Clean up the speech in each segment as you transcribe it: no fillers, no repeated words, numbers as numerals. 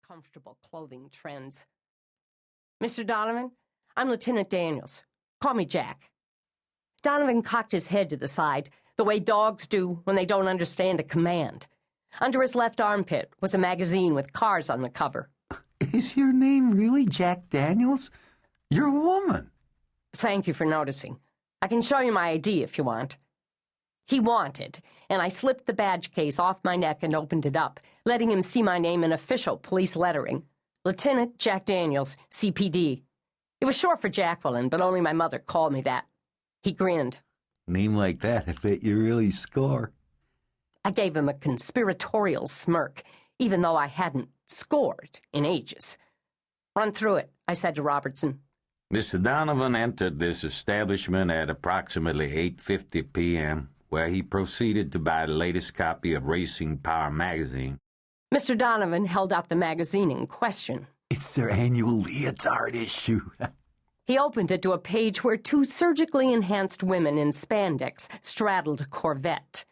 comfortable clothing trends. Mr. Donovan, I'm Lieutenant Daniels. Call me Jack. Donovan cocked his head to the side, the way dogs do when they don't understand a command. Under his left armpit was a magazine with cars on the cover. Is your name really Jack Daniels? You're a woman. Thank you for noticing. I can show you my ID if you want. He wanted, and I slipped the badge case off my neck and opened it up, letting him see my name in official police lettering. Lieutenant Jack Daniels, CPD. It was short for Jacqueline, but only my mother called me that. He grinned. Name like that, I bet you really score. I gave him a conspiratorial smirk, even though I hadn't scored in ages. Run through it, I said to Robertson. Mr. Donovan entered this establishment at approximately 8:50 p.m., where he proceeded to buy the latest copy of Racing Power magazine. Mr. Donovan held out the magazine in question. It's their annual leotard issue. He opened it to a page where two surgically enhanced women in spandex straddled a Corvette.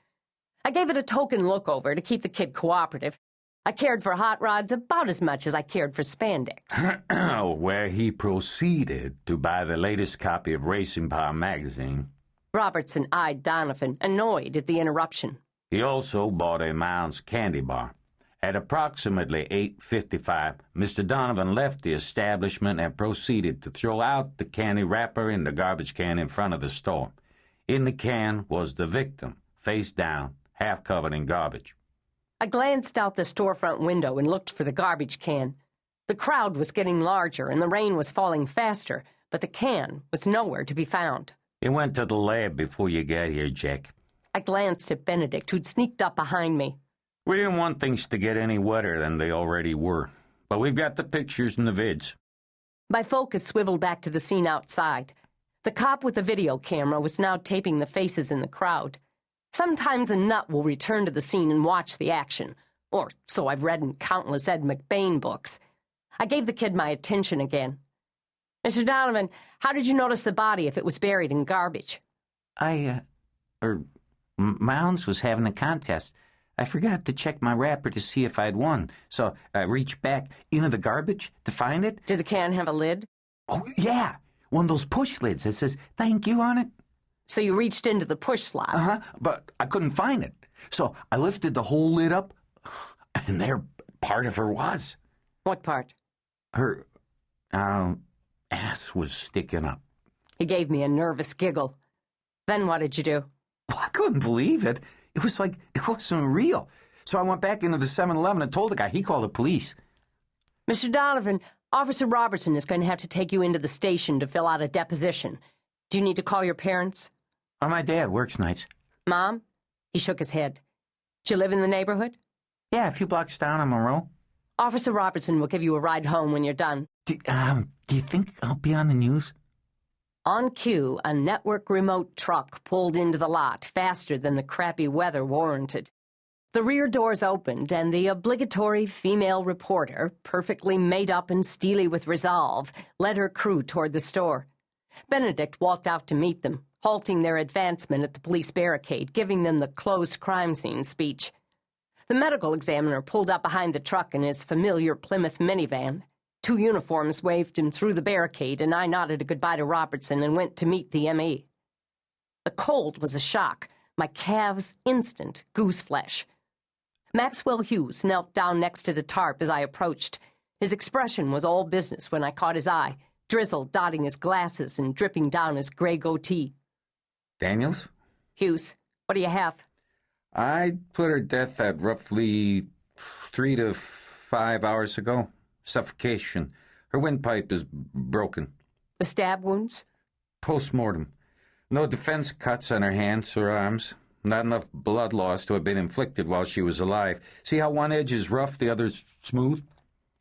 I gave it a token look over to keep the kid cooperative. I cared for hot rods about as much as I cared for spandex. Where he proceeded to buy the latest copy of Racing Power magazine. Robertson eyed Donovan, annoyed at the interruption. He also bought a Mounds candy bar. At approximately 8:55, Mr. Donovan left the establishment and proceeded to throw out the candy wrapper in the garbage can in front of the store. In the can was the victim, face down, half covered in garbage. I glanced out the storefront window and looked for the garbage can. The crowd was getting larger and the rain was falling faster, but the can was nowhere to be found. It went to the lab before you got here, Jack. I glanced at Benedict, who'd sneaked up behind me. We didn't want things to get any wetter than they already were, but we've got the pictures and the vids. My focus swiveled back to the scene outside. The cop with the video camera was now taping the faces in the crowd. Sometimes a nut will return to the scene and watch the action, or so I've read in countless Ed McBain books. I gave the kid my attention again. Mr. Donovan, how did you notice the body if it was buried in garbage? Mounds was having a contest. I forgot to check my wrapper to see if I'd won, so I reached back into the garbage to find it. Did the can have a lid? Oh, yeah, one of those push lids that says thank you on it. So you reached into the push slot? Uh-huh, but I couldn't find it. So I lifted the whole lid up, and there part of her was. What part? Her, ass was sticking up. He gave me a nervous giggle. Then what did you do? Well, I couldn't believe it. It was like it wasn't real. So I went back into the 7-Eleven and told the guy. He called the police. Mr. Donovan, Officer Robertson is going to have to take you into the station to fill out a deposition. Do you need to call your parents? Oh, my dad works nights. Mom? He shook his head. Do you live in the neighborhood? Yeah, a few blocks down on Monroe. Officer Robertson will give you a ride home when you're done. Do you think I'll be on the news? On cue, a network remote truck pulled into the lot faster than the crappy weather warranted. The rear doors opened, and the obligatory female reporter, perfectly made up and steely with resolve, led her crew toward the store. Benedict walked out to meet them, halting their advancement at the police barricade, giving them the closed crime scene speech. The medical examiner pulled up behind the truck in his familiar Plymouth minivan. 2 uniforms waved him through the barricade, and I nodded a goodbye to Robertson and went to meet the M.E. The cold was a shock, my calves instant goose flesh. Maxwell Hughes knelt down next to the tarp as I approached. His expression was all business when I caught his eye, drizzle dotting his glasses and dripping down his gray goatee. Daniels? Hughes, what do you have? I put her death at roughly 3 to 5 hours ago. Suffocation. Her windpipe is broken. The stab wounds? Post-mortem. No defense cuts on her hands or arms. Not enough blood loss to have been inflicted while she was alive. See how one edge is rough, the other's smooth?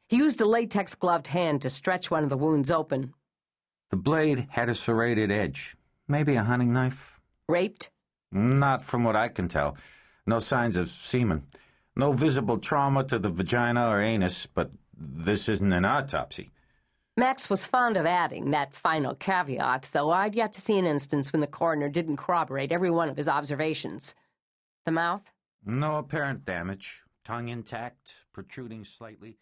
He used a latex-gloved hand to stretch one of the wounds open. The blade had a serrated edge. Maybe a hunting knife. Raped? Not from what I can tell. No signs of semen. No visible trauma to the vagina or anus, but this isn't an autopsy. Max was fond of adding that final caveat, though I'd yet to see an instance when the coroner didn't corroborate every one of his observations. The mouth? No apparent damage. Tongue intact, protruding slightly.